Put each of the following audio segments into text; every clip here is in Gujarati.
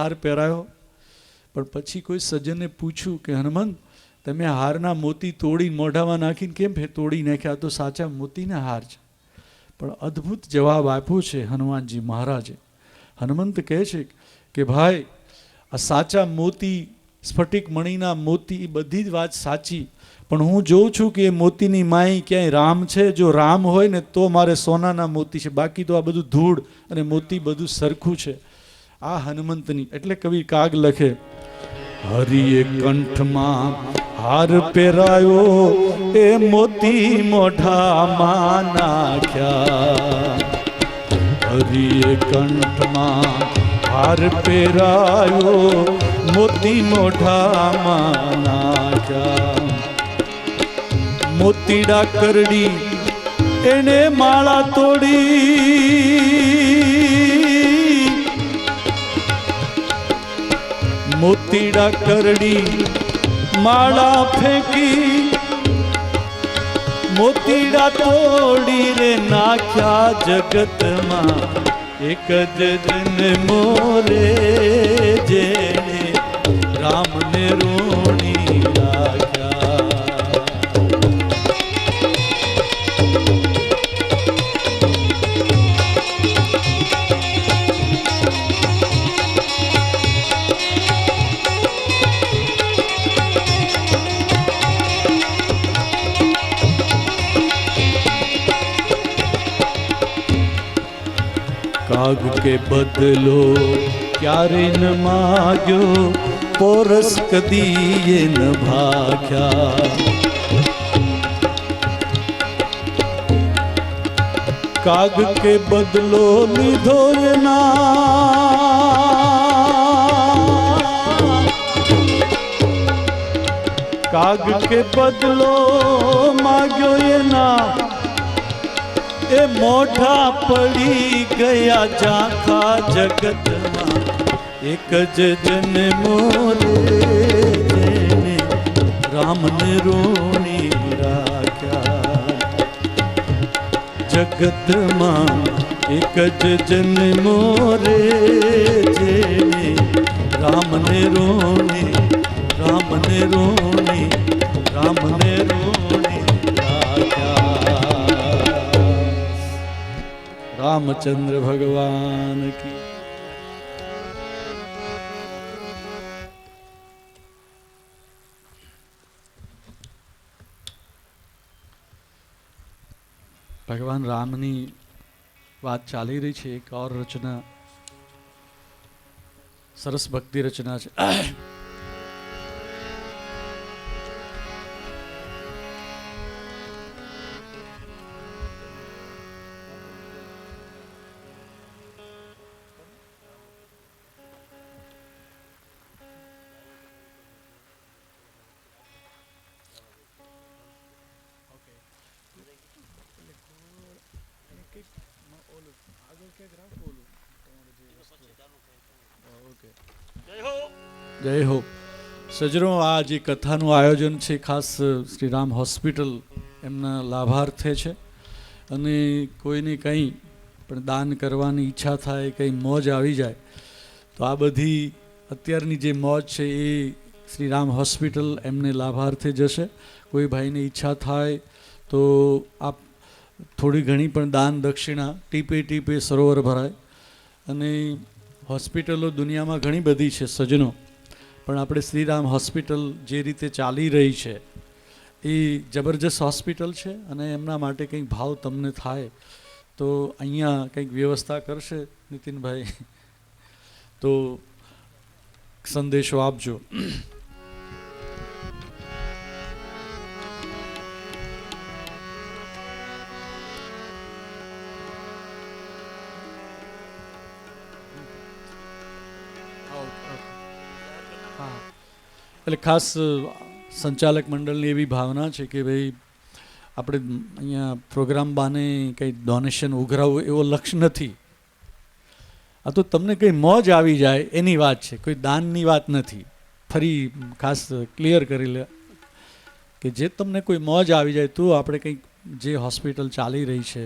હાર પહેરાયો. પણ પછી કોઈ સજ્જને પૂછ્યું કે હનુમંત, તમે હારના મોતી તોડી મોઢામાં નાખીને કેમ તોડી નાખ્યા? તો સાચા મોતીના હાર છે. પણ અદ્ભુત જવાબ આપ્યો છે હનુમાનજી મહારાજે. હનુમંત કહે છે કે ભાઈ, આ સાચા મોતી, સ્ફટિક મણીના મોતી, એ બધી જ વાત સાચી, પણ હું જોઉં છું કે એ મોતીની માય ક્યાંય રામ છે. જો રામ હોય ને તો મારે સોનાના મોતી છે, બાકી તો આ બધું ધૂળ અને મોતી બધું સરખું છે. આ હનુમંતની એટલે કવિ કાગ લખે, હરિએ કંઠમાં હાર પહેરાયો, એ મોતી મોઢામાં નાખ્યા. હરિએ કંઠમાં હાર પહેરાયો, મોતી મોઢામાં નાખ્યા. મોતીડા કરડી એને માળા તોડી, મોતીડા કરડી માળા ફેંકી, મોતીડા તોડી રે નાખ્યા જગતમાં. એક જ જન્મો રે જેને રામને ઋણી રાખ્યા. કાગ કે બદલો ક્યારે ન માગ્યો, પોરસ કદીએ ન ભાગ્યા. કાગ કે બદલો લીધો એના, કાગ કે બદલો માગ્યો એના, એ મોઢા પડી ગયા ઝાંખા જગતમાં. એક જ જન્મો રે જેને રામને ઋણી રાખ્યા. જગતમાં એક જ જન્મો રે જેને રામને ઋણી, રામને ઋણી, રામને ઋણી રાખ્યા. રામચંદ્ર ભગવાન કી. ભગવાન રામની વાત ચાલી રહી છે. એક ઓર રચના, સરસ ભક્તિ રચના છે. જય હો. સજરો, આ જે કથાનું આયોજન છે ખાસ શ્રી રામ હોસ્પિટલ એમના લાભાર્થે છે. અને કોઈને કંઈ પણ દાન કરવાની ઈચ્છા થાય, કંઈ મોજ આવી જાય, તો આ બધી અત્યારની જે મોજ છે એ શ્રી રામ હોસ્પિટલ એમને લાભાર્થે જશે. કોઈ ભાઈને ઈચ્છા થાય તો આપ થોડી ઘણી પણ દાન દક્ષિણા, ટીપે ટીપે સરોવર ભરાય. અને હોસ્પિટલો દુનિયામાં ઘણી બધી છે સજનો, પણ આપણે શ્રીરામ હોસ્પિટલ જે રીતે ચાલી રહી છે એ જબરજસ્ત હોસ્પિટલ છે. અને એમના માટે કંઈક ભાવ તમને થાય તો અહીંયા કંઈક વ્યવસ્થા કરશે નીતિનભાઈ, તો સંદેશો આપજો. એટલે ખાસ સંચાલક મંડળની એવી ભાવના છે કે ભાઈ આપણે અહીંયા પ્રોગ્રામ બાને કંઈ ડોનેશન ઉઘરાવવું એવો લક્ષ્ય નથી. આ તો તમને કંઈ મોજ આવી જાય એની વાત છે, કોઈ દાનની વાત નથી. ફરી ખાસ ક્લિયર કરી લે કે જે તમને કોઈ મોજ આવી જાય તો આપણે કંઈક જે હોસ્પિટલ ચાલી રહી છે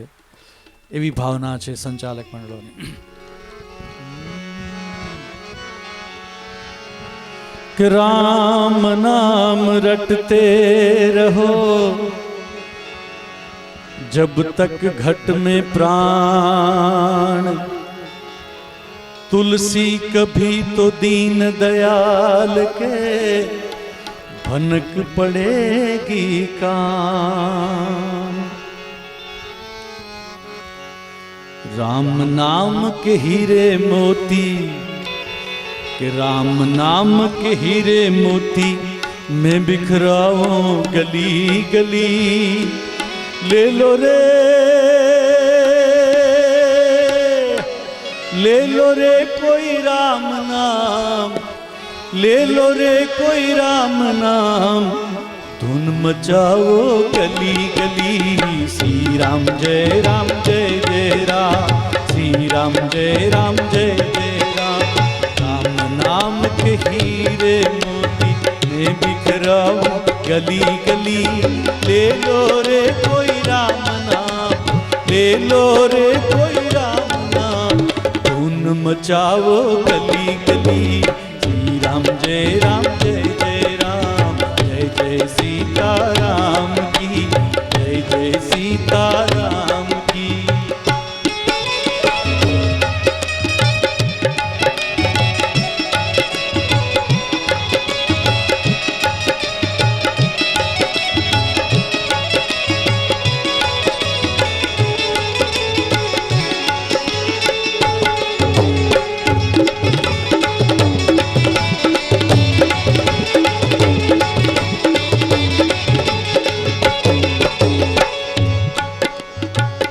એવી ભાવના છે સંચાલક મંડળોની. कि राम नाम रटते रहो जब तक घट में प्राण, तुलसी कभी तो दीन दयाल के भनक पड़ेगी कान। राम नाम के हीरे मोती, कि राम नाम के हीरे मोती मैं बिखराऊं गली गली। ले लो रे, ले लो रे कोई राम नाम, ले लो रे कोई राम नाम, धुन मचाओ गली गली। श्री राम जय राम जय जय राम, श्री राम जय राम जय जय राम। राम नाम के हीरे मोती मैं बिखराऊं गली गली। ले लो रे कोई राम नाम, ले लो रे कोई राम नाम, धुन मचाओ गली गली। श्री राम जय राम जय जय राम, जय जय सीताराम की, जय जय सीताराम की।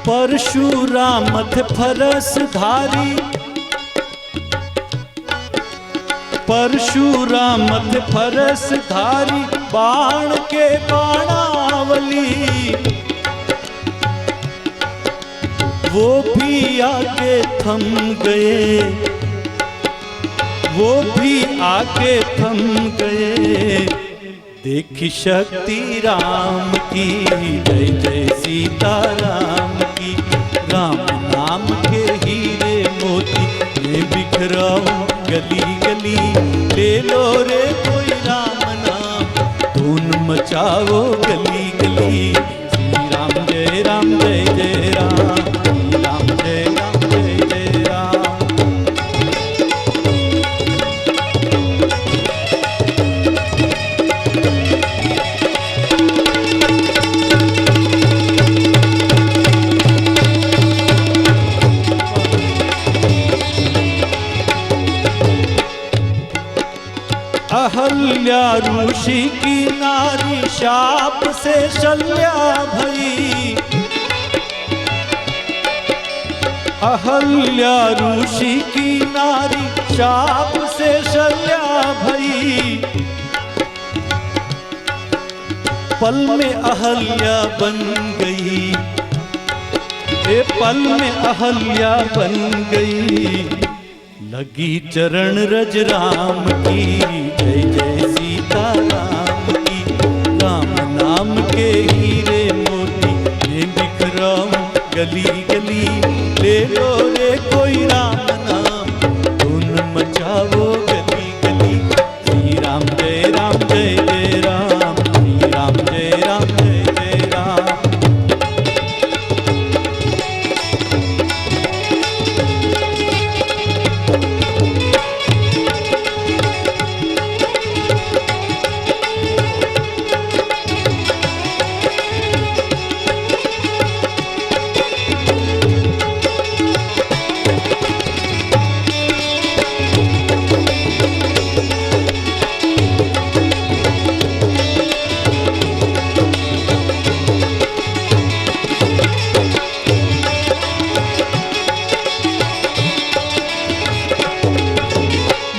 परशुराम थे फरस धारी, परशुराम थे फरस धारी, बाण के बाणावली। वो भी आके थम गए, वो भी आके थम गए, देखी शक्ति राम की, जय जय सीताराम की। राम नाम के हीरे मोती मैं बिखराऊं गली गली। ले लो रे कोई राम नाम, धुन मचाओ गली गली। श्री राम जय राम जय जय राम, श्री राम जय राम जय जय राम। अहल्या ऋषि की नारी शाप से शल्या भई, अहल्या ऋषि की नारी शाप से शल्या भई। पल में अहल्या बन गई, ए पल में अहल्या बन गई, लगी चरण रज राम की, जय जय सीताराम की। राम नाम के हीरे मोती मैं बिखराऊं गली गली। ले लो रे कोई राम नाम, धुन मचाओ गली गली। श्री राम जय राम जय जय राम, श्री राम जय राम जय जय राम।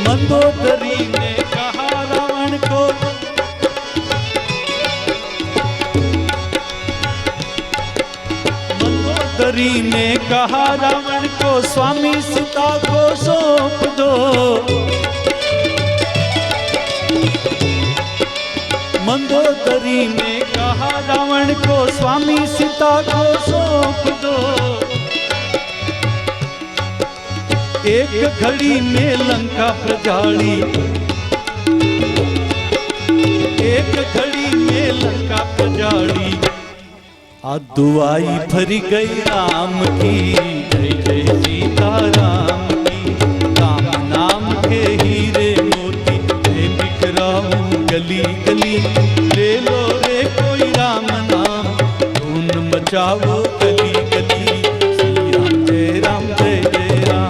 मंदोदरी ने कहा रावण को, मंदोदरी ने कहा रावण को, स्वामी सीता को सौंप दो। मंदोदरी ने कहा रावण को, स्वामी सीता को सौंप दो। एक घड़ी में लंका प्रजाली, एक घड़ी में लंका पजाड़ी। आ दुआई भरी गई राम की, जय जय सीता राम की। राम नाम के हीरे मोती मैं बिखराऊं गली गली। ले लो रे कोई राम नाम, धूम मचाओ गली गली। श्री राम जय राम जय जय राम।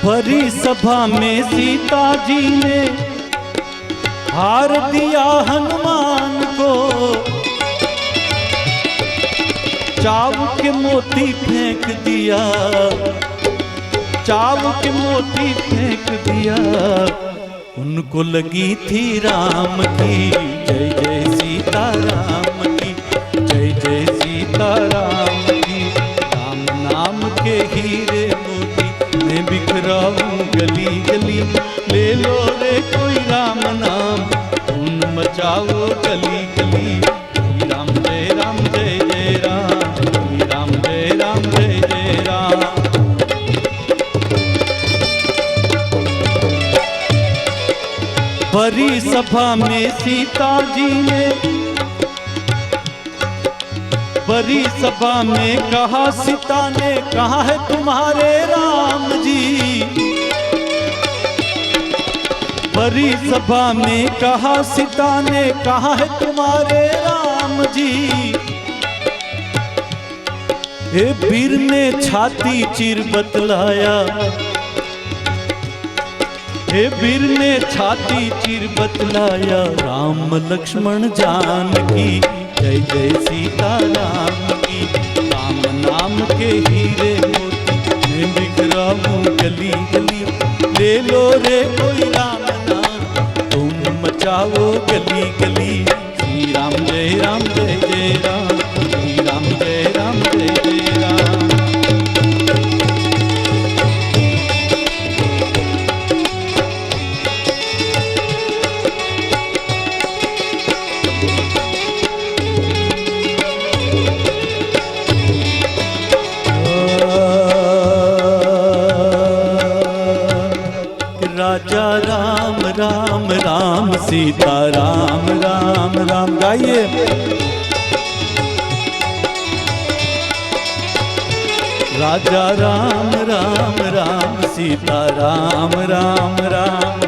भरी सभा में सीता जी ने हार दिया हनुमान को। चाव के मोती फेंक दिया, चाव के मोती फेंक दिया। उनको लगी थी राम की, जय जय सीता राम की, जय जय सीता राम की। राम नाम के हीरे मोती मैं बिखराऊं गली गली। ले लो रे कोई राम नाम, धूम मचाओ गली गली। श्री राम जय राम जय जय राम, श्री राम जय राम जय जय राम। भरी सभा में सीता जी ने, बड़ी सभा में कहा सीता ने, कहा है तुम्हारे राम जी। बड़ी सभा में कहा सीता ने, कहा है तुम्हारे राम जी। हे वीर ने छाती चीर बतलाया, हे वीर ने छाती चीर बतलाया। राम लक्ष्मण जानकी, जय जय सीता राम की। राम नाम के हीरे मोती मैं बिखराऊं गली गली। ले लो रे कोई राम नाम, तुम मचाओ गली गली। श्री राम जय राम जय जय राम, श्री राम जय राम जय जय राम। राजा राम राम राम, सीता राम राम राम। गाइए। राजा राम राम राम, सीता राम राम राम।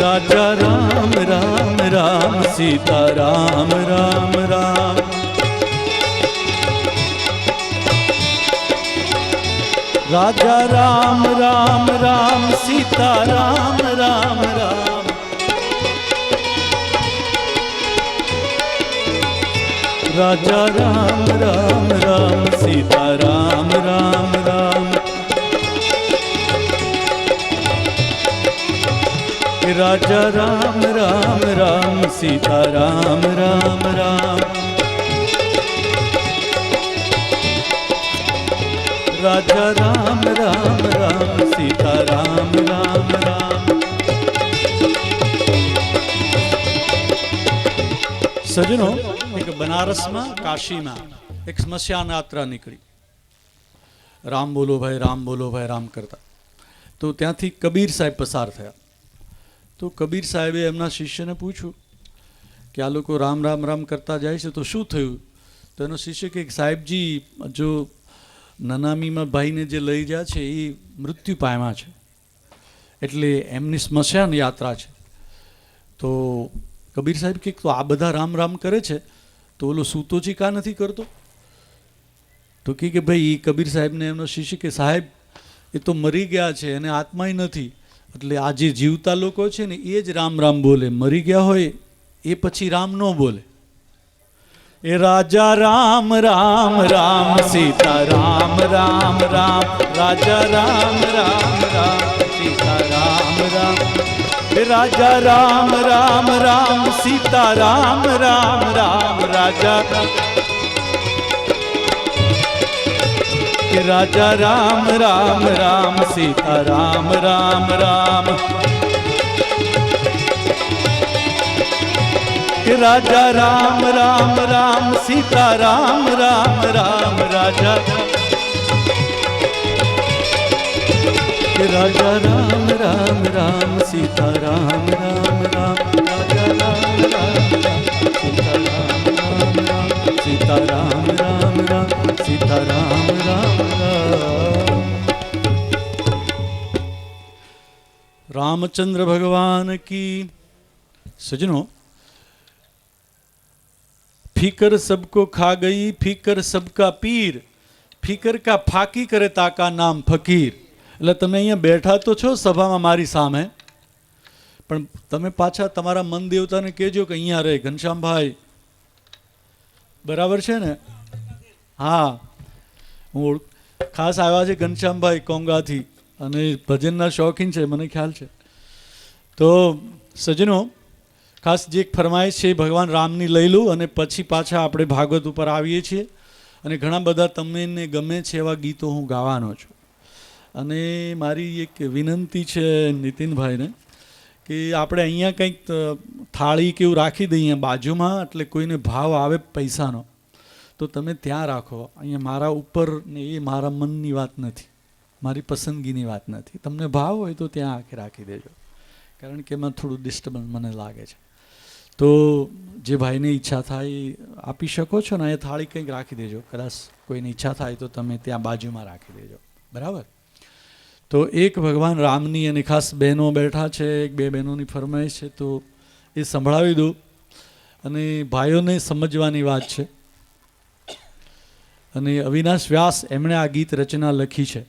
राजा राम राम राम, सीता राम राम राम। राजा राम राम राम, सीता राम राम राम। राजा राम राम राम, सीता राम राम राम। राजा राम राम राम, सीता राम राम राम। राजा राम राम राम, सीता राम राम राम। सजनो, एक बनारस में काशी में एक स्मशान यात्रा निकली। राम बोलो भाई राम बोलो भाई राम करता। तो त्यांथी कबीर साहेब पसार थया। तो कबीर साहेबे एमना शिष्यने पूछ्યું कि आ लोको राम राम राम करता जाए छे तो शुं थयुं? तो एनो शिष्य के साहेबजी जो ननामीमां भाईने जे लई जा छे ए मृत्यु पाम्या छे एटले एमनी स्मशान यात्रा छे। तो कबीर साहेब के तो आ बधा राम राम करे छे तो ओलो सूतोजी का नथी करतो? तो कि भाई कबीर साहेब ने एमनो शिष्य के साहेब એ તો મરી ગયા છે, એને આત્માય નથી. એટલે આ જે જીવતા લોકો છે ને એ જ રામ રામ બોલે, મરી ગયા હોય એ પછી રામ ન બોલે. એ રાજા રામ રામ રામ સીતા રામ રામ રામ, રાજા રામ રામ રામ સીતા રામ રામ, એ રાજા રામ રામ રામ સીતા રામ રામ રામ, રાજા રાજા રામ રામ રામ સીતા રામ રામ રામ, રાજા રામ રામ રામ સીતા રામ રામ રામ, રાજા રાજા રામ રામ રામ સીતા રામ રામ રામ, રાજા રામ રામ રામ સીતા રામ રામ રામ, સીતા રામ રામ રામ. रामचंद्र भगवान की. सजनों, फिकर सबको खा गई, फिकर सबका पीर, फिकर का फाकी करे ताका नाम फकीर. એટલે તમે અહીંયા બેઠા તો છો સભામાં મારી સામે, પણ તમે પાછા તમારા મન દેવતાને કહેજો કે અહીંયા રહે ઘનશ્યામભાઈ, બરાબર છે ને? હા, હું ખાસ આવ્યા છે ઘનશ્યામભાઈ કોંગાથી અને ભજનના શોખીન છે, મને ખ્યાલ છે. તો સજનો, ખાસ જે એક ફરમાઈશ છે ભગવાન રામની લઈ લઉં અને પછી પાછા આપણે ભાગવત ઉપર આવીએ છીએ. અને ઘણા બધા તમને ગમે છે એવા ગીતો હું ગાવાનો છું. અને મારી એક વિનંતી છે નીતિનભાઈને કે આપણે અહીંયા કંઈક થાળી કે એવું રાખી દઈએ બાજુમાં, એટલે કોઈને ભાવ આવે પૈસાનો તો તમે ત્યાં રાખો. અહીંયા મારા ઉપર ને એ મારા મનની વાત નથી, મારી પસંદગીની વાત નથી. તમને ભાવ હોય તો ત્યાં આખે રાખી દેજો, કારણ કે એમાં થોડું ડિસ્ટર્બન્સ મને લાગે છે. તો જે ભાઈને ઈચ્છા થાય આપી શકો છો ને, અહીંયા થાળી કંઈક રાખી દેજો. કદાચ કોઈને ઈચ્છા થાય તો તમે ત્યાં બાજુમાં રાખી દેજો, બરાબર? તો એક ભગવાન રામની અને ખાસ બહેનો બેઠા છે, એક બે બહેનોની ફરમાઈશ છે, તો એ સંભળાવી દો. અને ભાઈઓને સમજવાની વાત છે. અને અવિનાશ વ્યાસ એમણે આ ગીત રચના લખી છે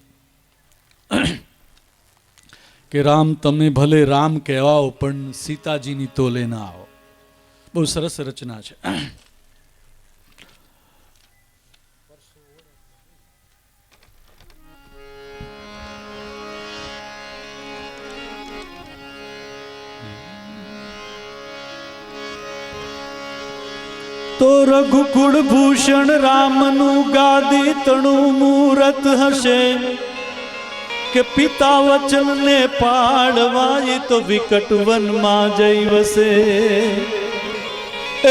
કે રામ તમે ભલે રામ કહેવાઓ પણ સીતાજીની તોલે ના આવો. બહુ સરસ રચના છે. તો રઘુકુળ ભૂષણ રામનું ગાદી તણું મૂરત હશે કે પિતા વચનને પાડવા તો વિકટ વનમાં જઈ વસે.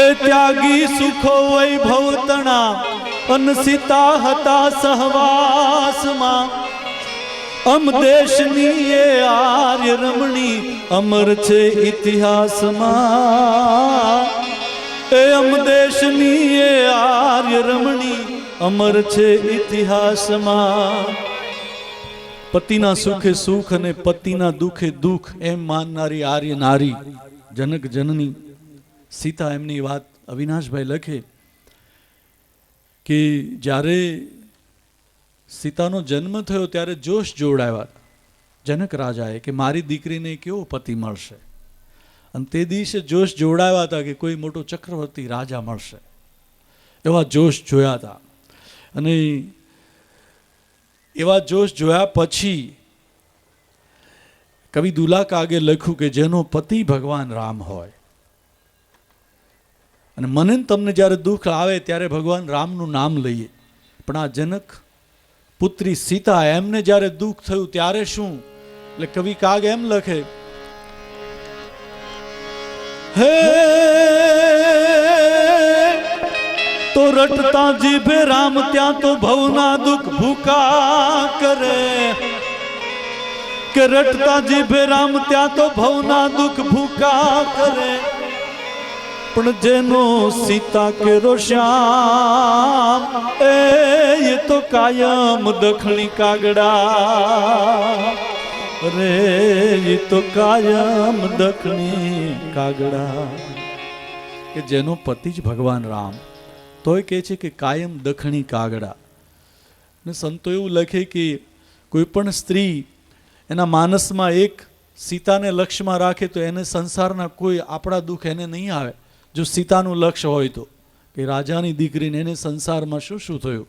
એ ત્યાગી સુખો વૈભવ તણા અન સીતા હતા સહવાસમાં. અમ દેશની એ આર્ય રમણી અમર છે ઇતિહાસમાં. એ અમ દેશની એ આર્ય રમણી અમર છે ઇતિહાસમાં. પતિના સુખે સુખ અને પતિના દુખે દુઃખ એમ માનનારી આર્ય નારી જનક જનની સીતા. એમની વાત અવિનાશભાઈ લખે કે જ્યારે સીતાનો જન્મ થયો ત્યારે જોશ જોડાયા જનક રાજાએ કે મારી દીકરીને કેવો પતિ મળશે. અને તે દિવસે જોશ જોડાયા હતા કે કોઈ મોટો ચક્રવર્તી રાજા મળશે, એવા જોશ જોયા હતા. અને એવા જોશ જોયા પછી કવિ દુલા કાગે લખ્યું કે જેનો પતિ ભગવાન રામ હોય. અને મને તમને જ્યારે દુઃખ આવે ત્યારે ભગવાન રામનું નામ લઈએ, પણ આ જનક પુત્રી સીતા એમને જ્યારે દુઃખ થયું ત્યારે શું? એટલે કવિ કાગ એમ લખે, હે તો રટતા જીભે રામ ત્યાં તો ભવના દુઃખ ભૂકા કરે. કે રટતા જીભે રામ ત્યાં તો ભવના દુઃખ ભૂકા કરે. પણ જેનો સીતા કેરો શ્યામ એ તો કાયમ દખણી કાગડા રે. એ તો કાયમ દખણી કાગડા. કે જેનો પતિ જ ભગવાન રામ તોય કહે છે કે કાયમ દખણી કાગડા. ને સંતો એવું લખે કે કોઈ પણ સ્ત્રી એના માનસમાં એક સીતાને લક્ષ્યમાં રાખે તો એને સંસારના કોઈ આપણા દુઃખ એને નહીં આવે. જો સીતાનું લક્ષ્ય હોય તો કે રાજાની દીકરીને એને સંસારમાં શું શું થયું,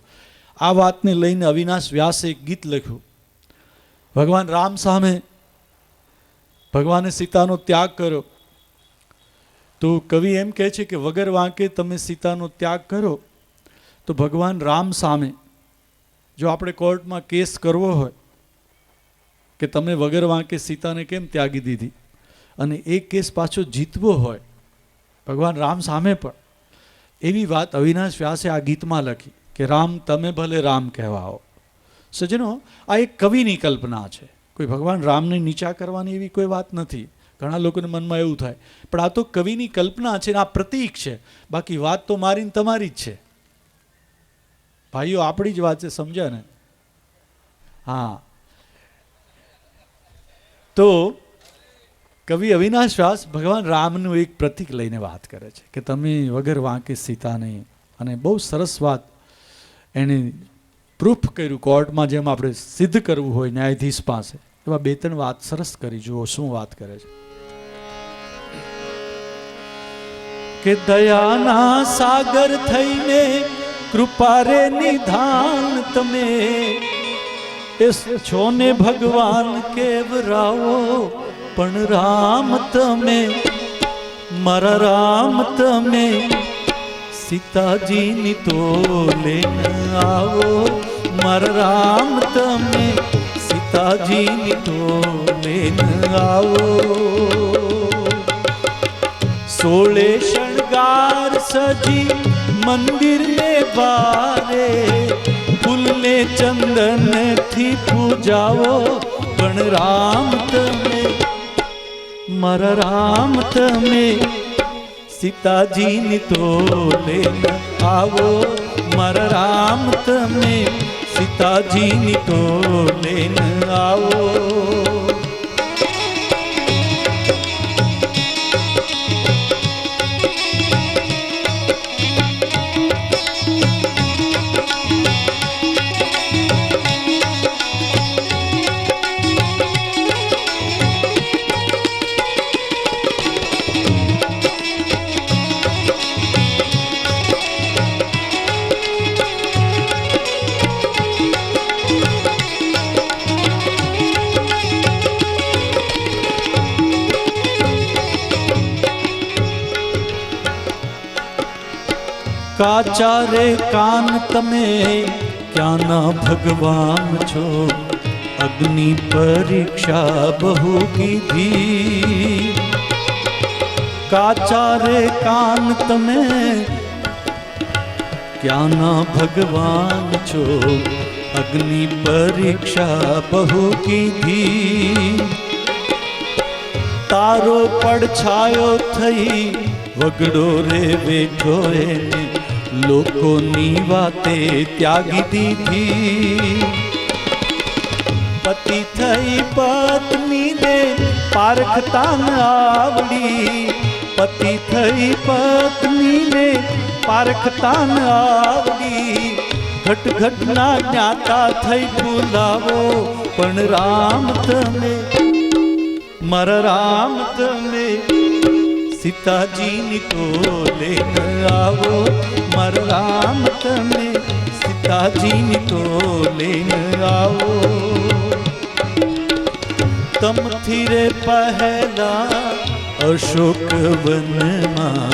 આ વાતને લઈને અવિનાશ વ્યાસે એક ગીત લખ્યું. ભગવાન રામ સામે ભગવાને સીતાનો ત્યાગ કર્યો તો કવિ એમ કહે છે કે વગર વાંકે તમે સીતાનો ત્યાગ કરો તો ભગવાન રામ સામે જો આપણે કોર્ટમાં કેસ કરવો હોય કે તમે વગર વાંકે સીતાને કેમ ત્યાગી દીધી અને એ કેસ પાછો જીતવો હોય ભગવાન રામ સામે પણ, એવી વાત અવિનાશ વ્યાસે આ ગીતમાં લખી કે રામ તમે ભલે રામ કહેવાઓ. સજ્જનો, આ એક કવિની કલ્પના છે, કોઈ ભગવાન રામને નીચા કરવાની એવી કોઈ વાત નથી. ઘણા લોકોને મનમાં એવું થાય, પણ આ તો કવિની કલ્પના છે, આ પ્રતીક છે, બાકી વાત તો મારી ને તમારી જ છે. ભાઈઓ આપણી જ વાત છે, સમજ્યા ને? હા, તો કવિ અવિનાશ વ્યાસ ભગવાન રામનું એક પ્રતીક લઈને વાત કરે છે કે તમે વગર વાંકે સીતા નહીં. અને બહુ સરસ વાત એને પ્રૂફ કર્યું કોર્ટમાં, જેમ આપણે સિદ્ધ કરવું હોય ન્યાયાધીશ પાસે, એવા બે ત્રણ વાત સરસ કરી. જુઓ શું વાત કરે છે કે દયાના સાગર થઈને કૃપા રે નિધાન તમે છો ને ભગવાન કેવરાવો, પણ રામ તમે મારા રામ તમે સીતાજીની તો લઈને આવો, મારા રામ તમે સીતાજીની તો લઈને આવો. સોળે શણગાર સજી મંદિર ને બારે ફૂલને ચંદન થી પૂજાવો, પણ રામ તમે મારા રામ તમે સીતાજીની તો લઈને આવો, મારા રામ તમે સીતાજીની તો લઈને આવો. કાચા રે કાન તમે ક્યાંના ભગવાન છો, અગ્નિ પરીક્ષા બહુ કીધી. કાચા રે કાન તમે ક્યાંના ભગવાન છો, અગ્નિ પરીક્ષા બહુ કીધી. તારો પડછાયો થઈ વગડો રે બેઠો એને લોકોની વાતે ત્યાગી દીધી. પતિ થઈ પત્નીને પારખતા ન આવડી, પતિ થઈ પત્નીને પારખતા ન આવડી. ઘટ ઘટના જ્ઞાતા થઈ બોલાવો, પણ રામ તમે મારા રામ તમે સીતાજીની તો લઈને આવો, મારા રામ તમે સીતાજીની તો લઈને આવો. તમથી રે પહેલા અશોક વનમાં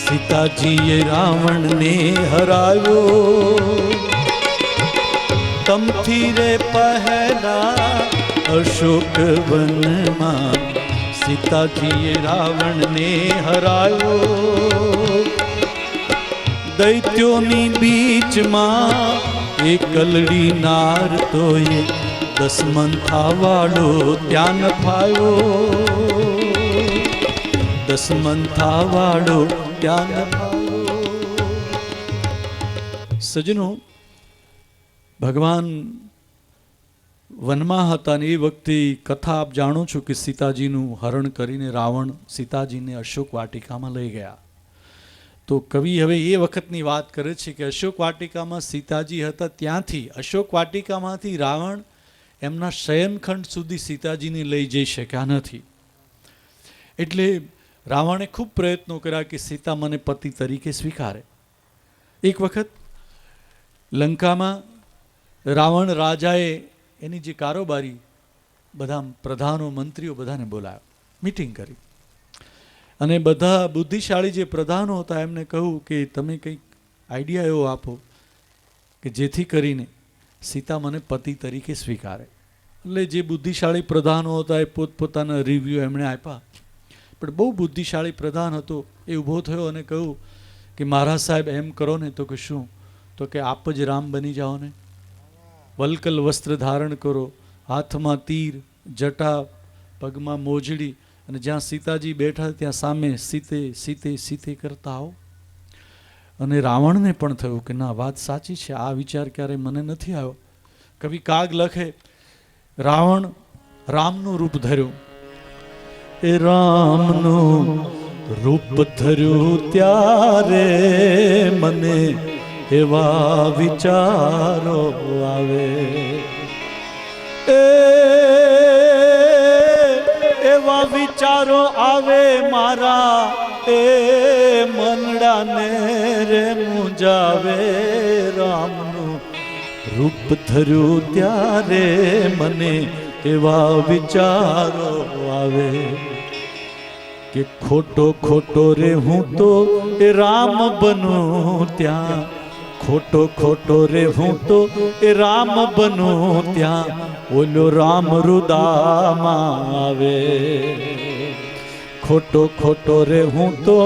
સીતાજીએ રાવણને હરાવ્યો. તમથી રે પહેલા અશોક વનમાં સીતાજીએ રાવણને હરાવ્યો. દૈત્યોની બીચમાં એકલડી નાર તોય દસમંથા વાળો ત્યાં ફાયો, દસમંથા વાળો ત્યાં ફાયો. સજનો, ભગવાન વનમાં હતા ને એ વખતે કથા આપ જાણો છો કે સીતાજીનું હરણ કરીને રાવણ સીતાજીને અશોક વાટિકામાં લઈ ગયા. તો કવિ હવે એ વખતની વાત કરે છે કે અશોક વાટિકામાં સીતાજી હતા, ત્યાંથી અશોક વાટિકામાંથી રાવણ એમના શયનખંડ સુધી સીતાજીને લઈ જઈ શક્યા નથી. એટલે રાવણે ખૂબ પ્રયત્નો કર્યા કે સીતા મને પતિ તરીકે સ્વીકારે. એક વખત લંકામાં રાવણ રાજાએ એની જે કારોબારી બધા પ્રધાનો મંત્રીઓ બધાને બોલાવ્યા, મિટિંગ કરી, અને બધા બુદ્ધિશાળી જે પ્રધાનો હતા એમને કહ્યું કે તમે કંઈક આઈડિયા એવો આપો કે જેથી કરીને સીતા મને પતિ તરીકે સ્વીકારે. એટલે જે બુદ્ધિશાળી પ્રધાનો હતા એ પોતપોતાના રિવ્યૂ એમણે આપ્યા. પણ બહુ બુદ્ધિશાળી પ્રધાન હતો એ ઊભો થયો અને કહ્યું કે મહારાજ સાહેબ એમ કરો ને. તો કે શું? તો કે આપ જ રામ બની જાઓ ને, વલ્કલ વસ્ત્ર ધારણ કરો, હાથમાં તીર, જટા, પગમાં મોજડી, અને જ્યાં સીતાજી બેઠા ત્યાં સામે સીતે સીતે સીતે કરતા આવો. અને રાવણને પણ થયું કે ના, વાત સાચી છે, આ વિચાર ક્યારે મને નથી આવ્યો. કવિ કાગ લખે, રાવણ રામનું રૂપ ધર્યું, એ રામનું રૂપ ધર્યું ત્યારે મને એવા વિચારો આવે, એવા વિચારો આવે મારા એ મનડાને રે મુંજાવે. રામનું રૂપ ધર્યું ત્યારે મને એવા વિચારો આવે કે ખોટો ખોટો રે હું તો એ રામ બનું ત્યાં, ખોટો ખોટો રે હું તો એ રામ બનું ત્યાં, ઓલો રામ રુદામાં આવે. ખોટો ખોટો રે હું તો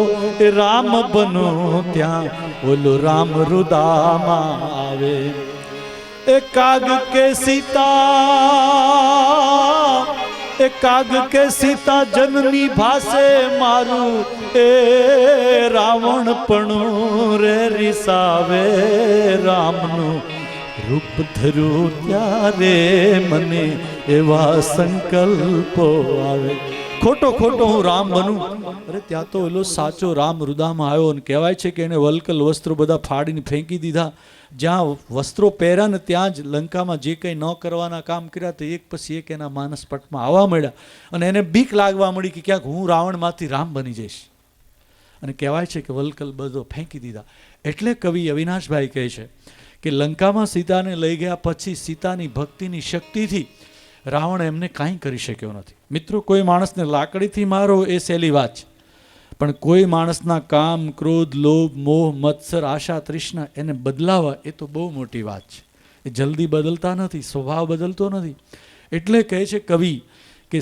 એ રામ બનું ત્યાં, ઓલો રામ રુદામાં આવે. એ કાગ કે સીતા, એ કાગ કે સીતા જનની ભાષે મારું એ રાવણ પણ રે રીસાવે. રામનું રૂપ ધર્યું ત્યારે મને એવા સંકલ્પો આવે. ખોટો ખોટો હું રામ બનું. અરે ત્યાં તો ઓલો સાચો રામ રુદામાં આવ્યો, અને કહેવાય છે કે એને વલ્કલ વસ્ત્રો બધા ફાડીને ફેંકી દીધા. જ્યાં વસ્ત્રો પહેર્યા ને ત્યાં જ લંકામાં જે કંઈ ન કરવાના કામ કર્યા તો એક પછી એક એના માનસપટમાં આવવા મળ્યા, અને એને બીક લાગવા મળી કે ક્યાંક હું રાવણમાંથી રામ બની જઈશ. અને કહેવાય છે કે વલ્કલ બધો ફેંકી દીધા. એટલે કવિ અવિનાશભાઈ કહે છે કે લંકામાં સીતાને લઈ ગયા પછી સીતાની ભક્તિની શક્તિથી રાવણ એમને કાંઈ કરી શક્યો નથી. મિત્રો, કોઈ માણસને લાકડીથી મારો એ સહેલી વાત છે, પણ કોઈ માણસના કામ, ક્રોધ, લોભ, મોહ, મત્સર, આશા, તૃષ્ણા એને બદલાવા એ તો બહુ મોટી વાત છે. એ જલ્દી બદલતા નથી, સ્વભાવ બદલતો નથી. એટલે કહે છે કવિ કે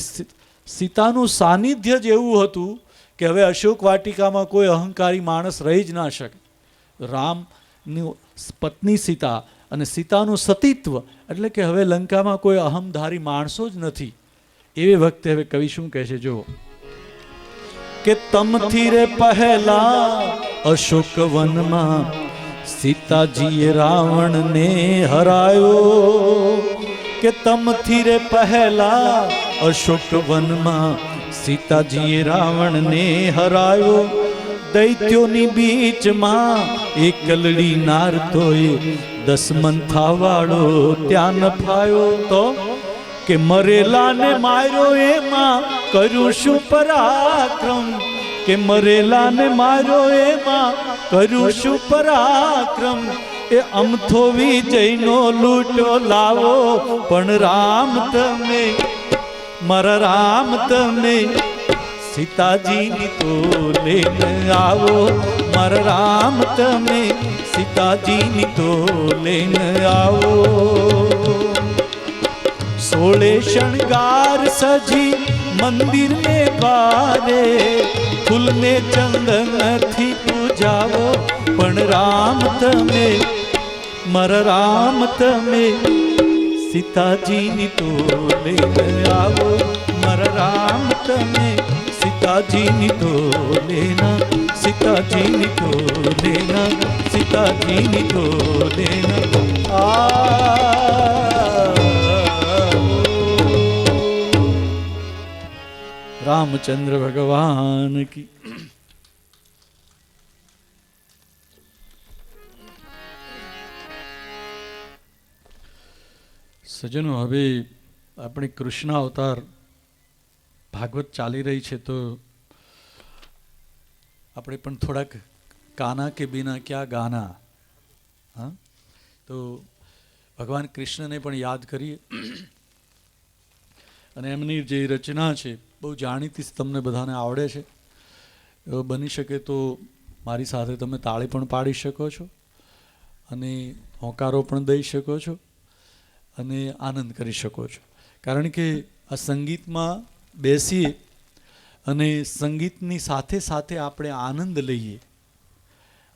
સીતાનું સાનિધ્ય જ એવું હતું કે હવે અશોક વાટિકામાં કોઈ અહંકારી માણસ રહી જ ના શકે. રામની પત્ની સીતા અને સીતાનું સતીત્વ, એટલે કે હવે લંકામાં કોઈ અહમધારી માણસો જ નથી. એવી વખતે હવે કવિ શું કહે છે જુઓ કે તમથી રે પહેલા અશોક વનમાં સીતાજીએ રાવણને હરાયો. કે તમથી રે પહેલા અશોક વનમાં સીતાજીએ રાવણને હરાયો. દૈત્યોની બીચમાં એકલડી નારતોય દસમંથા વાળો ત્યાં નફાયો. તો કે મરેલાને માર્યો એમાં કર્યું શું પરાક્રમ, કે મરેલાને માર્યો એમાં કર્યું શું પરાક્રમ. એ અમથો વિજયનો લૂંટ્યો લાવો, પણ રામ તમે, મારા રામ તમે સીતાજીની તો લઈને આવો. મારા રામ તમે સીતાજીની તો લઈને આવો. 16 શણગાર સજી મંદિર ને દ્વારે, ફૂલને ચંદનથી પૂજાવો, પણ રામ તમે, મારા રામ તમે સીતાજીની તો લઈને આવો. મારા રામ તમે સીતાજીની તો લેના, સીતાજીની તો લેના, સીતાજીની તો લેના. રામચંદ્ર ભગવાન કી. સજ્જનો, હવે આપણે કૃષ્ણ અવતાર ભાગવત ચાલી રહી છે, તો આપણે પણ થોડાક કાના કે બિના ક્યાં ગાના, હા, તો ભગવાન કૃષ્ણને પણ યાદ કરીએ. અને એમની જે રચના છે બહુ જાણીતી, તમને બધાને આવડે છે. બની શકે તો મારી સાથે તમે તાળી પણ પાડી શકો છો અને હોંકારો પણ દઈ શકો છો અને આનંદ કરી શકો છો. કારણ કે આ સંગીતમાં બેસીએ અને સંગીતની સાથે સાથે આપણે આનંદ લઈએ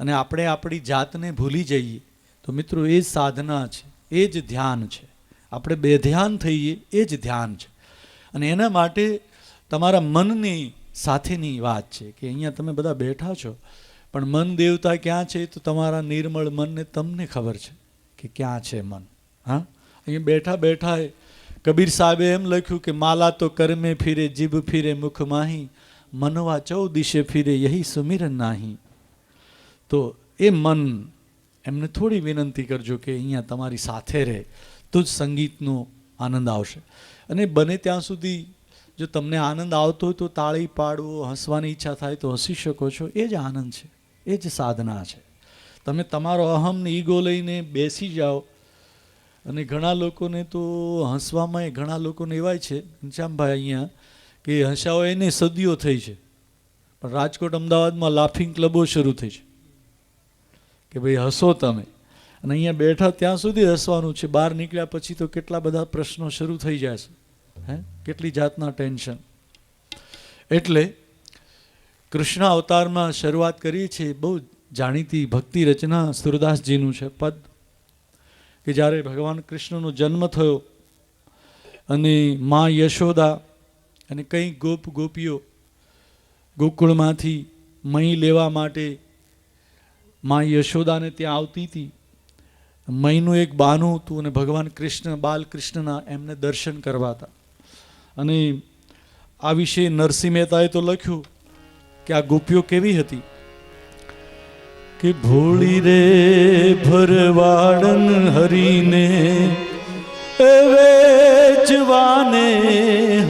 અને આપણે આપણી જાતને ભૂલી જઈએ, તો મિત્રો એ જ સાધના છે, એ જ ધ્યાન છે. આપણે બેધ્યાન થઈએ એ જ ધ્યાન છે. અને એના માટે તમારા મનની સાથેની વાત છે કે અહીંયા તમે બધા બેઠા છો, પણ મન દેવતા ક્યાં છે? તો તમારા નિર્મળ મનને તમને ખબર છે કે ક્યાં છે મન. હા, અહીંયા બેઠા બેઠા કબીર સાહેબે એમ લખ્યું કે માલા તો કરમે ફિરે જીભ ફિરે મુખ માહી, મનવા 14 દિશે ફિરે યહી સુમિરન નાહી. તો એ મન એમને થોડી વિનંતી કરજો કે અહીંયા તમારી સાથે રહે, તો જ સંગીતનો આનંદ આવશે. અને બને ત્યાં સુધી જો તમને આનંદ આવતો હોય તો તાળી પાડવો, હસવાની ઈચ્છા થાય તો હસી શકો છો. એ જ આનંદ છે, એ જ સાધના છે. તમે તમારો અહમને ઈગો લઈને બેસી જાઓ. અને ઘણા લોકોને તો હસવામાં ઘણા લોકોને એવાય છે, ઘનશ્યામભાઈ, અહીંયા કે હસાવો એને સદીઓ થઈ છે, પણ રાજકોટ અમદાવાદમાં લાફિંગ ક્લબો શરૂ થઈ છે કે ભાઈ હસો તમે. અને અહીંયા બેઠા ત્યાં સુધી હસવાનું છે, બહાર નીકળ્યા પછી તો કેટલા બધા પ્રશ્નો શરૂ થઈ જાય છે, હે, કેટલી જાતના ટેન્શન. એટલે કૃષ્ણ અવતારમાં શરૂઆત કરીએ છીએ. બહુ જાણીતી ભક્તિ રચના સુરદાસજીનું છે પદ કે જ્યારે ભગવાન કૃષ્ણનો જન્મ થયો અને મા યશોદા અને કંઈ ગોપીઓ ગોકુળમાંથી મહી લેવા માટે મા યશોદાને ત્યાં આવતી હતી. મહીનું એક બાનું હતું અને ભગવાન કૃષ્ણ બાલકૃષ્ણના એમને દર્શન કરવા હતા. અને આ વિશે નરસિંહ મહેતાએ તો લખ્યું કે આ ગોપીઓ કેવી હતી કે ભોળી રે ભરવાડન હરીને વેચવાને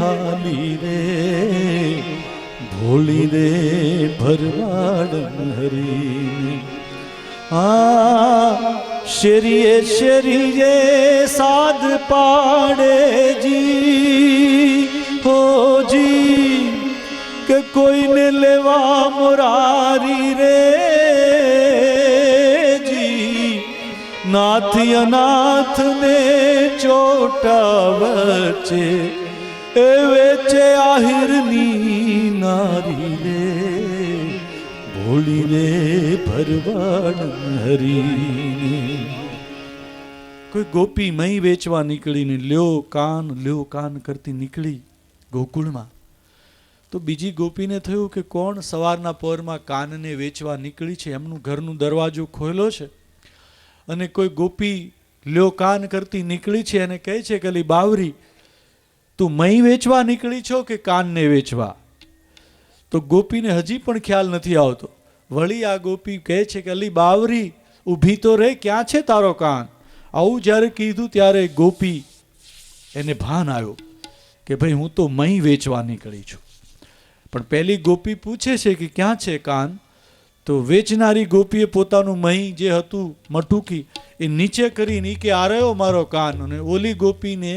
હાલી રે, ભોળી રે ભરવાડન હરીને. શેરીએ સાદ પાડે જી હોજી કે કોઈને લેવા મોરારી રે જી, નાથી અનાથ ને ચોટા વચ્ચે એ વેચે આહિરની નારી રે, ભોળી રે ભરવાડ હરી. કોઈ ગોપી મહી વેચવા નીકળીને લ્યો કાન કરતી નીકળી ગોકુળમાં. તો બીજી ગોપીને થયું કે કોણ સવારના પહોરમાં કાનને વેચવા નીકળી છે, એમનું ઘરનું દરવાજો ખોલ્યો છે અને કોઈ ગોપી લ્યો કાન કરતી નીકળી છે અને કહે છે કે અલી બાવરી, તું મહી વેચવા નીકળી છો કે કાનને વેચવા? તો ગોપીને હજી પણ ખ્યાલ નથી આવતો. વળી આ ગોપી કહે છે કે અલી બાવરી, ઊભી તો રે, ક્યાં છે તારો કાન? આવું જ્યારે કીધું ત્યારે ગોપી એને ભાન આવ્યો કે ભાઈ હું તો મહી વેચવા નીકળી છું. પણ પહેલી ગોપી પૂછે છે કે ક્યાં છે કાન? તો વેચનારી ગોપીએ પોતાનું મહી જે હતું મટુકી એ નીચે કરીને કે આ રહ્યો મારો કાન. અને ઓલી ગોપીને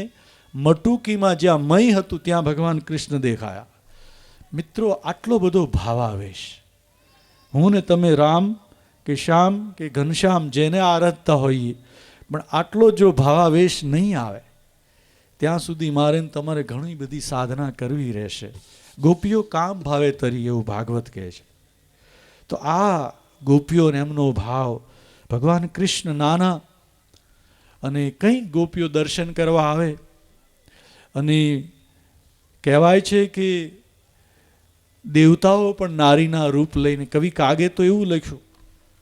મટુકીમાં જ્યાં મહી હતું ત્યાં ભગવાન કૃષ્ણ દેખાયા. મિત્રો, આટલો બધો ભાવાવેશ, હું ને તમે રામ કે શ્યામ કે ઘનશ્યામ જેને આરાધતા હોઈએ, પણ આટલો જો ભાવાવેશ નહીં આવે ત્યાં સુધી મારે તમારે ઘણી બધી સાધના કરવી રહેશે. ગોપીઓ કામ ભાવે તરી, એવું ભાગવત કહે છે. તો આ ગોપીઓને એમનો ભાવ, ભગવાન કૃષ્ણ નાના અને કંઈક ગોપીઓ દર્શન કરવા આવે અને કહેવાય છે કે દેવતાઓ પણ નારીના રૂપ લઈને, કવિ કાગે તો એવું લખ્યું,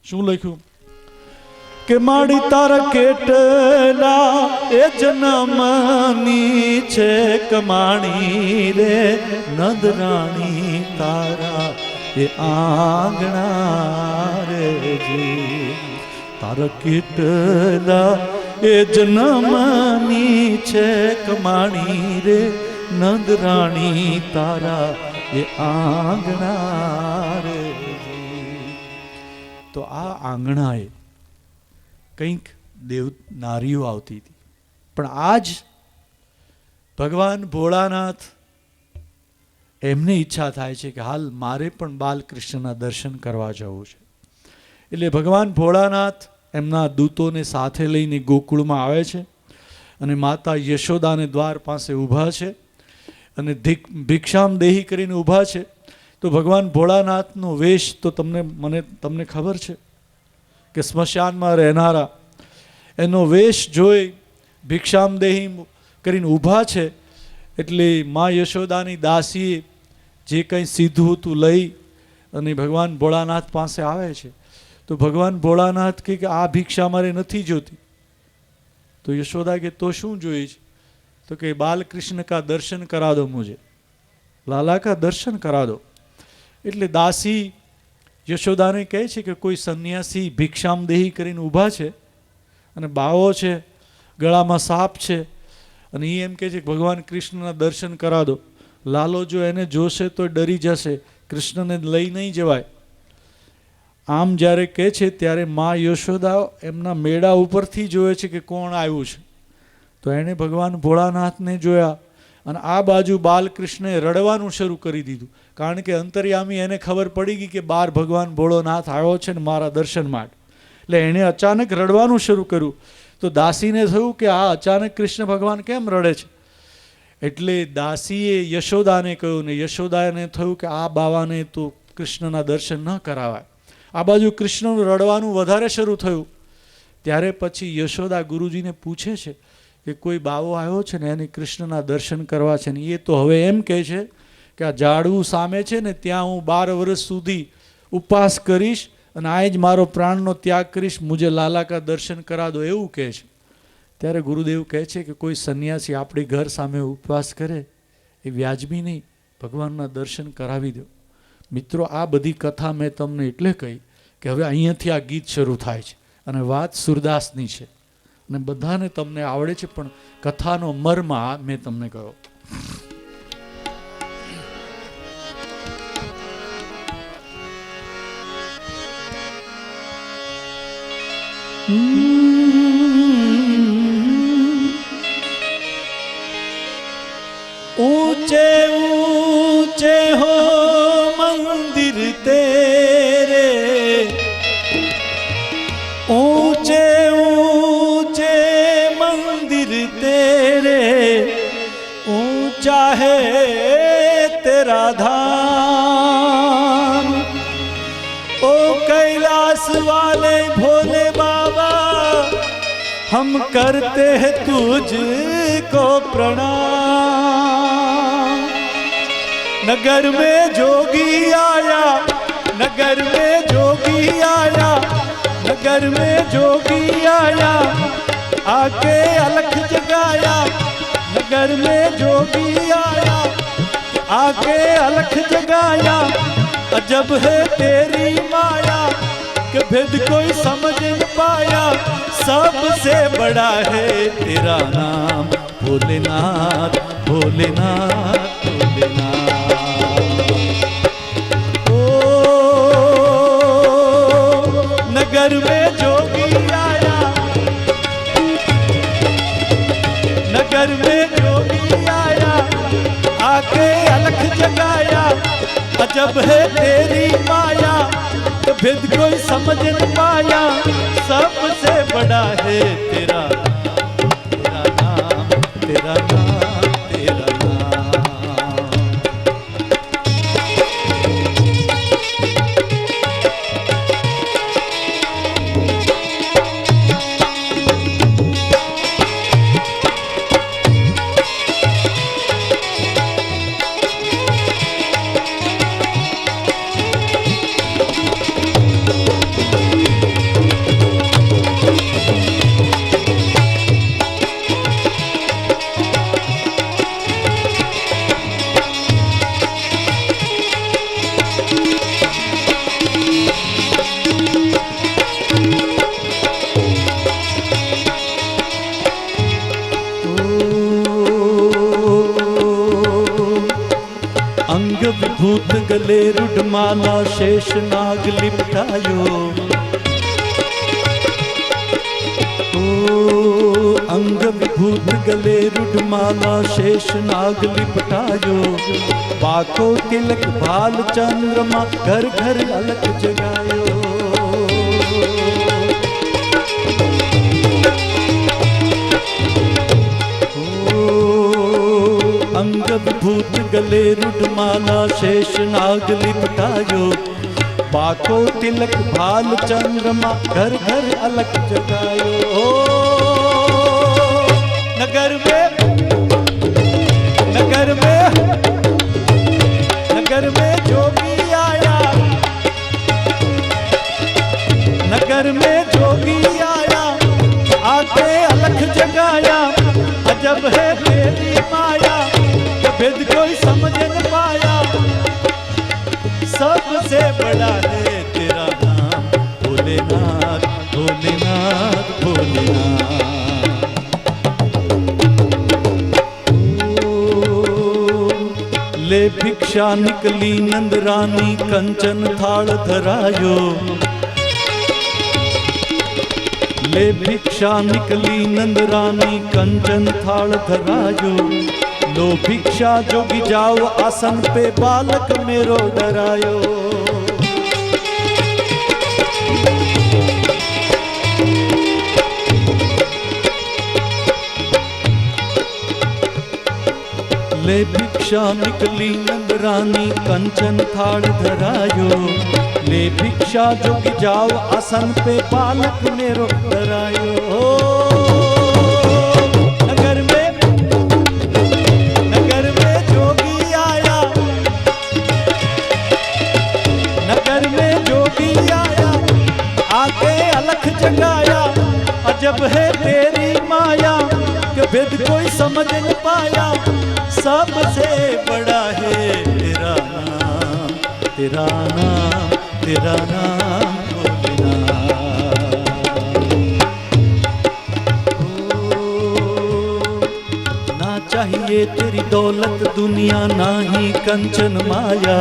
શું લખ્યું કે માડી તારા કેટલા એ જન્મની છે કમાણી રે, નંદરાણી તારા એ આંગણા રે જી, તારા કેટલા એ જન્મની છે કમાણી રે નંદ રાણી તારા એ આંગણા રે. તો આ આંગણાએ કંઈક દેવ નારીઓ આવતી હતી, પણ આજ ભગવાન ભોળાનાથ એમને ઈચ્છા થાય છે કે હાલ મારે પણ બાલકૃષ્ણના દર્શન કરવા જવું છે. એટલે ભગવાન ભોળાનાથ એમના દૂતોને સાથે લઈને ગોકુળમાં આવે છે અને માતા યશોદાને દ્વાર પાસે ઊભા છે અને ભિક્ષામ દેહી કરીને ઊભા છે. તો ભગવાન ભોળાનાથનો વેશ તો તમને ખબર છે કે સ્મશાનમાં રહેનારા એનો વેશ જોઈ ભિક્ષામ દેહી કરીને ઊભા છે. એટલે મા યશોદાની દાસીએ જે કંઈ સીધું હતું લઈ અને ભગવાન ભોળાનાથ પાસે આવે છે. તો ભગવાન ભોળાનાથ કહે કે આ ભિક્ષા મારે નથી જોતી. તો યશોદા કે તો શું જોઈએ છે? તો કે બાલકૃષ્ણ કા દર્શન કરા દો મુझे, લાલા કા દર્શન કરા દો. એટલે દાસી યશોદાને કહે છે કે કોઈ સંન્યાસી ભિક્ષામ દેહી કરીને ઊભા છે અને બાવો છે, ગળામાં સાપ છે અને એ એમ કહે છે કે ભગવાન કૃષ્ણના દર્શન કરા દો. લાલો જો એને જોશે તો ડરી જશે, કૃષ્ણને લઈ નહીં જવાય. આમ જ્યારે કહે છે ત્યારે મા યશોદા એમના મેળા ઉપરથી જોવે છે કે કોણ આવ્યું છે. તો એણે ભગવાન ભોળાનાથને જોયા અને આ બાજુ બાલકૃષ્ણે રડવાનું શરૂ કરી દીધું, કારણ કે અંતર્યામી એને ખબર પડી ગઈ કે બહાર ભગવાન ભોળોનાથ આવ્યો છે ને મારા દર્શન માટે. એટલે એણે અચાનક રડવાનું શરૂ કર્યું. તો દાસીને થયું કે આ અચાનક કૃષ્ણ ભગવાન કેમ રડે છે? એટલે દાસીએ યશોદાને કહ્યું ને યશોદાને થયું કે આ બાવાને તો કૃષ્ણના દર્શન ન કરાવાય. આ બાજુ કૃષ્ણનું રડવાનું વધારે શરૂ થયું. ત્યારે પછી યશોદા ગુરુજીને પૂછે છે કે કોઈ બાવો આવ્યો છે ને એને કૃષ્ણના દર્શન કરવા છે ને એ તો હવે એમ કહે છે કે આ ઝાડવું સામે છે ને ત્યાં હું 12 વર્ષ સુધી ઉપવાસ કરીશ અને આ જ મારો પ્રાણનો ત્યાગ કરીશ, મુझे લાલા કા દર્શન કરા દો, એવું કહે છે. ત્યારે ગુરુદેવ કહે છે કે કોઈ સંન્યાસી આપણી ઘર સામે ઉપવાસ કરે એ વ્યાજબી નહીં, ભગવાનના દર્શન કરાવી દો. મિત્રો, આ બધી કથા મેં તમને એટલે કહી કે હવે અહીંયાથી આ ગીત શરૂ થાય છે અને વાત સુરદાસની છે અને બધાને તમને આવડે છે, પણ કથાનો મર્મ આ મેં તમને કહ્યો. ऊंचे ऊंचे हो मंदिर तेरे, ऊंचे ऊंचे मंदिर तेरे, ऊंचा है तेरा धाम. ओ कैलाश वाले भोले बाबा, हम करते हैं तुझको प्रणाम. नगर में जोगी आया, नगर में जोगी आया, नगर में जोगी आया, आके अलख जगाया. नगर में जोगी आया, आके अलख जगाया. अजब है तेरी माया कि भेद कोई समझ न पाया. सबसे बड़ा है तेरा नाम, भोलेनाथ भोलेनाथ भोलेनाथ. ओ नगर में जोगी आया, नगर में जोगी आया, आके अलख जगाया. अजब है तेरी माया तो भेद कोई समझ न पाया. सबसे बड़ा है तेरा नाम, तेरा नाम, तेरा नाम. अंग विभूत गले रुडमाला शेष नाग लिपटायो। अंग विभूत गले रुडमाला शेष नाग लिपटायो। बाको तिलक भाल चंद्रमा घर घर अलख जगायो। अंग विभूत गले रुडमाला शेष नाग लिपटायो। बाको तिलक भाल चंद्रमा घर घर अलख जगायो। नगर में नगर में नगर में जोगी आया। नगर में जोगी आया आके अलख जगाया। अजब है तेरी माया भेद कोई समझ न पाया। सबसे बड़ा है तेरा नाम भोलेनाथ भोलेनाथ भोलेनाथ। ले भिक्षा निकली नंद रानी कंचन थाल धरायो। ले भिक्षा निकली नंद रानी कंचन थाल धरायो। लो भिक्षा जोगी जाओ आसन पे बालक मेरो डरायो। ले भिक्षा निकली नंद रानी कंचन थाल धरायो। ले भिक्षा जोगी जाओ आसन पे बालक मेरो डरायो। जगाया अजब है तेरी माया कि भेद कोई समझ न पाया। सबसे बड़ा है तेरा नाम तेरा नाम तेरा नाम भोलेनाथ। ना चाहिए तेरी दौलत दुनिया ना ही कंचन माया।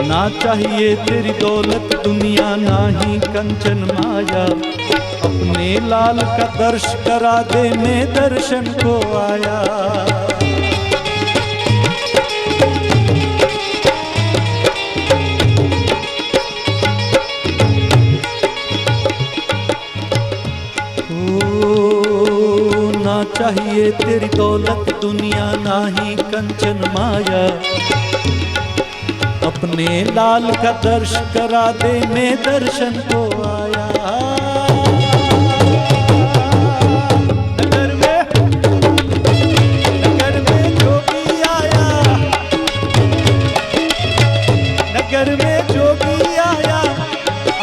ना चाहिए तेरी दौलत दुनिया ना ही कंचन माया। अपने लाल का दर्श करा दे मैं दर्शन को आया। ओ ना चाहिए तेरी दौलत दुनिया ना ही कंचन माया। अपने लाल का दर्श करा दे मैं दर्शन को आया। नगर में जोगी आया। नगर में जोगी आया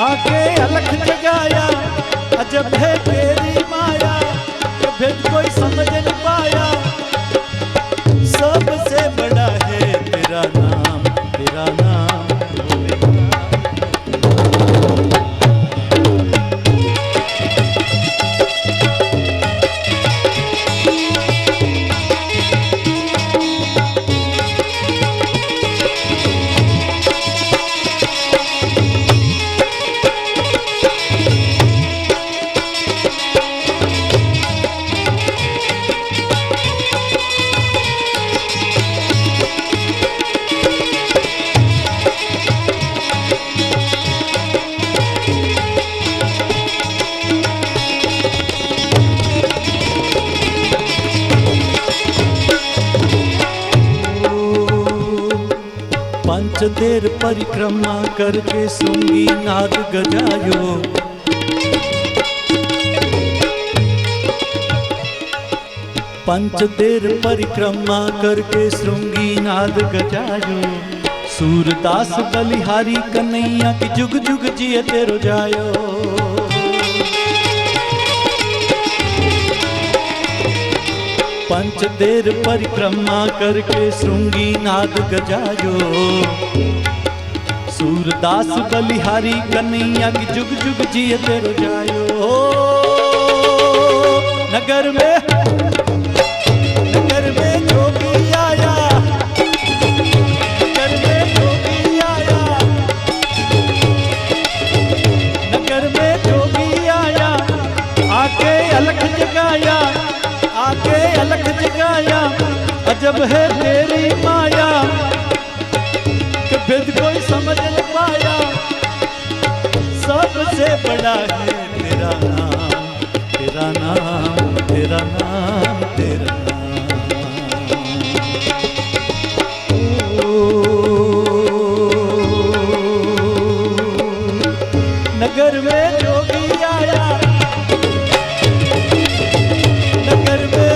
आके अलख जगाया। अजब है तेरी माया कि भेद कोई समझ न पाया। सबसे बड़ा है तेरा नाम तेरा नाम पंचदेर परिक्रमा करके श्रृंगी नाद गजायो। पंचदेर परिक्रमा करके श्रृंगी नाद गजायो। सूरदास बलिहारी कन्हैया की जुग जुग जिए तेरो जायो। पंचदेर परिक्रमा करके श्रृंगी नाद गजायो। सूरदास बलिहारी कन्हैया की जुग जुग जिए तेरो जायो। नगर में जोगी आया। अलख जगाया, आके अलख जगाया, अजब है तेरी माया कि भेद कोई समझ न पाया। सबसे बड़ा है तेरा नाम, तेरा नाम, तेरा नाम, तेरा नाम। नगर में जोगी आया, नगर में,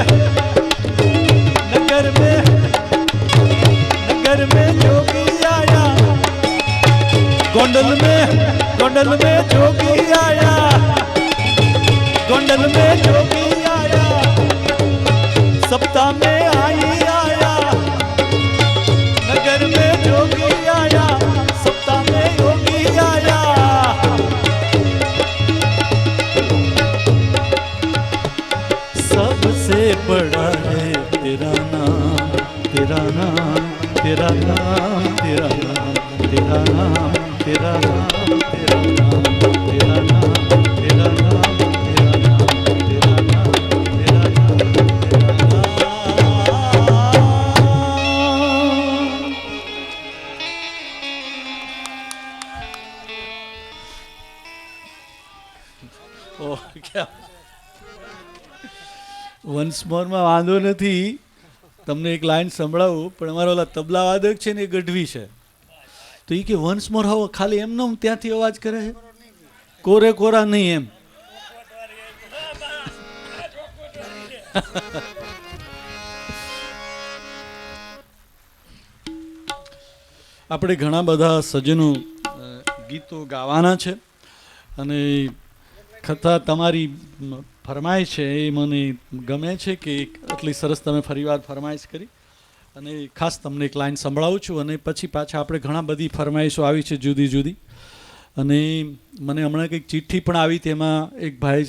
नगर में, नगर में जोगी आया, गोंडल में जोगी आया, गोंडल में जोगी आया, सप्ताह में आई आया, नगर में जोगी आया, सप्ताह में योगी आया। सबसे बड़ा है तेरा नाम, तेरा नाम, तेरा नाम, तेरा नाम, तेरा नाम, तेरा नाम, तेरा नाम, तेरा नाम, तेरा नाम, तेरा नाम, तेरा नाम, तेरा नाम, तेरा नाम। ओ क्या વન્સ મોરમાં વાંધો નથી, તમને એક લાઈન સંભળાવું, પણ અમારા ઓલા તબલા વાદક છે ને એ ગઢવી છે, તો એ કે વન્સ મોર હવે ખાલી એમનો ત્યાંથી અવાજ કરે છે, કોરે કોરા નહીં એમ. આપણે ઘણા બધા સજ્જનો ગીતો ગાવાના છે અને કથા તમારી ફરમાઈશ છે એ મને ગમે છે કે આટલી સરસ તમે ફરીવાર ફરમાઈશ કરી, અને ખાસ તમને એક લાઈન સંભળાવું છું અને પછી પાછા આપણે ઘણા બધી ફરમાઈશો આવી છે જુદી જુદી. અને મને હમણાં કંઈક ચિઠ્ઠી પણ આવી, તેમાં એક ભાઈ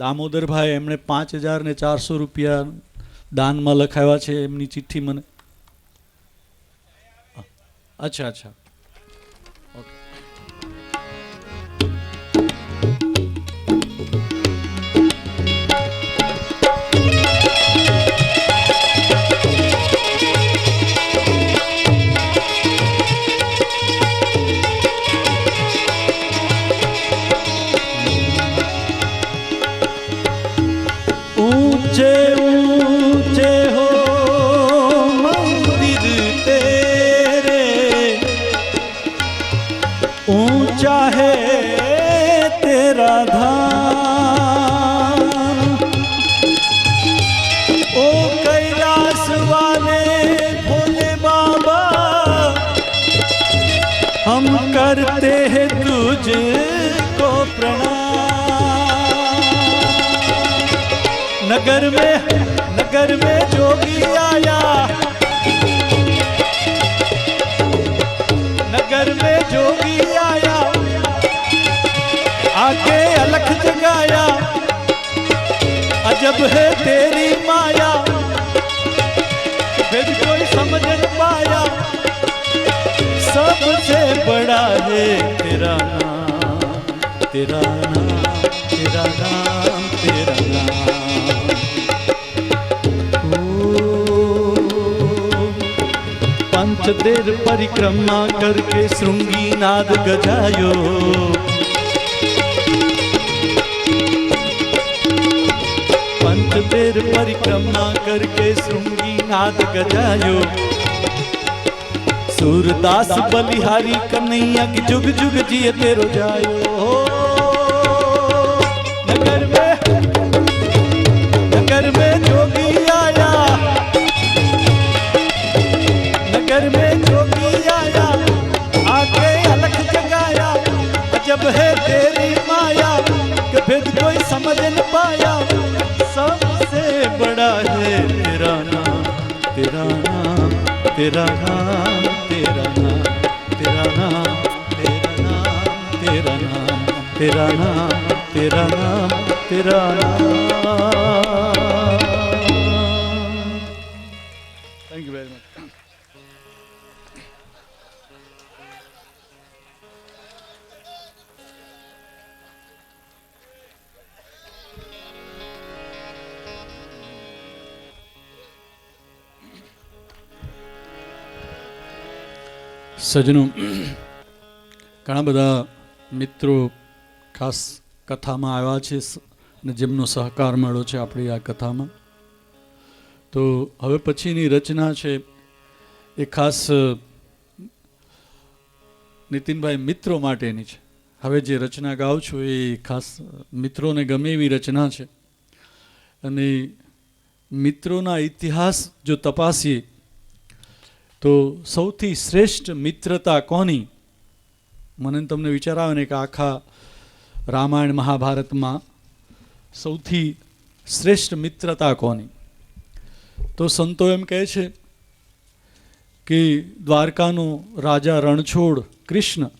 દામોદરભાઈ, એમણે 5,400 રૂપિયા દાનમાં લખાવ્યા છે, એમની ચિઠ્ઠી મને. અચ્છા અચ્છા, ઓકે. ऊंचे ऊंचे हो मंदिर तेरे, ऊंचा है तेरा धाम, ओ कैलाश वाले भोले बाबा, हम करते हैं तुझको प्रणाम। नगर में जोगी आया, नगर में जोगी आया, आके अलख जगाया, अजब है तेरी माया फिर कोई समझ न पाया। सबसे बड़ा है तेरा नाम, तेरा नाम, तेरा नाम, तेरा नाम। पंचदेर परिक्रमा करके श्रृंगी नाद गजायो, पंचदेर परिक्रमा करके श्रृंगी नाद गजायो, सूरदास बलिहारी कन्हैया की जुग जुग जिए तेरो जायो। नगर में जोगी आया, नगर में जोगी आया, आके अलख जगाया, अजब है तेरी माया कि भेद कोई समझ न पाया। सबसे बड़ा है तेरा नाम, तेरा नाम, तेरा नाम, तेरा नाम, तेरा नाम, तेरा नाम, तेरा नाम, तेरा नाम, तेरा नाम, तेरा नाम। Thank you very much. સજનો, ઘણા બધા મિત્રો ખાસ કથામાં આવ્યા છે અને જેમનો સહકાર મળ્યો છે આપણી આ કથામાં. તો હવે પછીની રચના છે એ ખાસ નીતિનભાઈ મિત્રો માટેની છે. હવે જે રચના ગાઉં છું એ ખાસ મિત્રોને ગમે એવી રચના છે. અને મિત્રોના ઇતિહાસ જો તપાસીએ તો સૌથી શ્રેષ્ઠ મિત્રતા કોની? મને તમને વિચાર આવે ને કે આખા રામાયણ મહાભારતમાં સૌથી શ્રેષ્ઠ મિત્રતા કોની? તો સંતો એમ કહે છે કે દ્વારકાનો રાજા રણછોડ કૃષ્ણ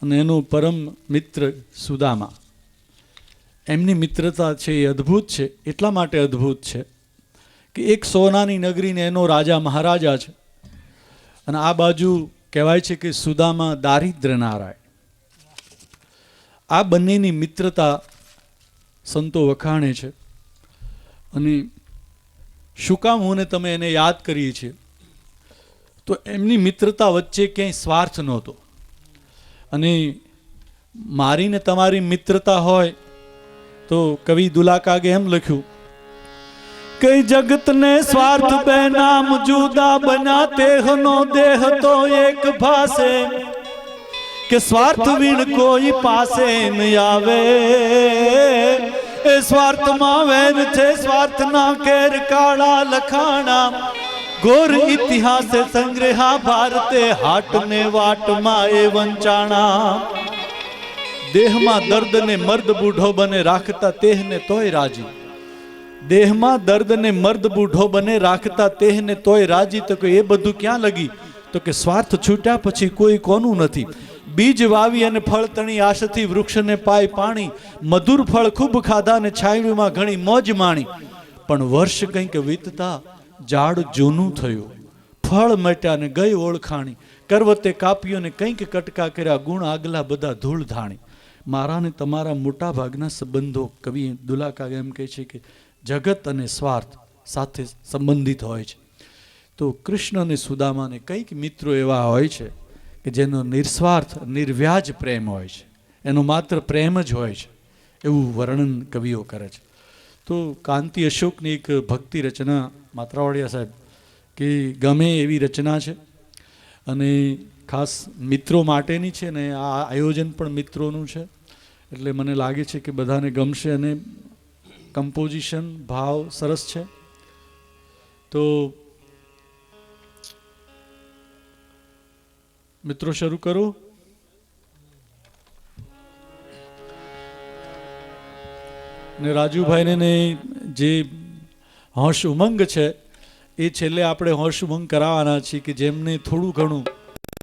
અને એનો પરમ મિત્ર સુદામા, એમની મિત્રતા છે એ અદ્ભુત છે. એટલા માટે અદ્ભુત છે કે એક સોનાની નગરીને એનો રાજા મહારાજા છે અને આ બાજુ કહેવાય છે કે સુદામા દારિદ્ર નારાય. આ બંનેની મિત્રતા સંતો વખાણે છે. અને શું કામ હું ને તમે એને યાદ કરીએ છીએ? તો એમની મિત્રતા વચ્ચે ક્યાંય સ્વાર્થ નહોતો. અને મારી ને તમારી મિત્રતા હોય તો કવિ દુલાકાગે એમ લખ્યું, કઈ જગત ને સ્વાર્થ બે નામ જુદા બના તેહનો દેહ તો એક ભાસે, કે સ્વાર્થ વીણ કોઈ પાસે ન આવે. એ સ્વાર્થમાં વેર છે સ્વાર્થના કેર કાળા લખાણા, ઘોર ઇતિહાસે સંગ્રહા ભારતે હાટ ને વાટમાં એ વંચાણા. દેહમાં દર્દ ને મર્દ બૂઢો બને રાખતા તેહને તોય રાજી. દેહમાં દર્દ ને મર્દ બૂઢો બને રાખતા તેહને તોય રાજી. તો કે એ બધું ક્યાં લગી? તો કે સ્વાર્થ છૂટ્યા પછી કોઈ કોનું નથી. બીજ વાવી અને ફળ તણી આશથી વૃક્ષને પાય પાણી, મધુર ફળ ખૂબ ખાધા ને છાંયડીમાં ઘણી મોજ માણી. પણ વર્ષ કંઈક વીતતા ઝાડ જૂનું થયું, ફળ મટ્યા ને ગઈ ઓળખાણી. કરવતે કાપ્યો ને કંઈક કટકા કર્યા, ગુણ આગલા બધા ધૂળ ધાણી. મારા ને તમારા મોટા ભાગના સંબંધો, કવિ દુલાકાગે એમ કહે છે કે જગત અને સ્વાર્થ સાથે સંબંધિત હોય છે. તો કૃષ્ણ અને સુદામાને કંઈક મિત્રો એવા હોય છે કે જેનો નિસ્વાર્થ નિર્વ્યાજ પ્રેમ હોય છે, એનો માત્ર પ્રેમ જ હોય છે, એવું વર્ણન કવિઓ કરે છે. તો કાંતિ અશોકની એક ભક્તિ રચના માત્રાવાડિયા સાહેબ કે ગમે એવી રચના છે અને ખાસ મિત્રો માટેની છે ને આ આયોજન પણ મિત્રોનું છે. એટલે મને લાગે છે કે બધાને ગમશે અને કમ્પોઝિશન ભાવ સરસ છે. તો મિત્રો શરૂ કરો. ને રાજુભાઈને જે હોશ ઉમંગ છે એ છેલ્લે આપણે હોશ ઉમંગ કરાવવાના છીએ કે જેમને થોડું ઘણું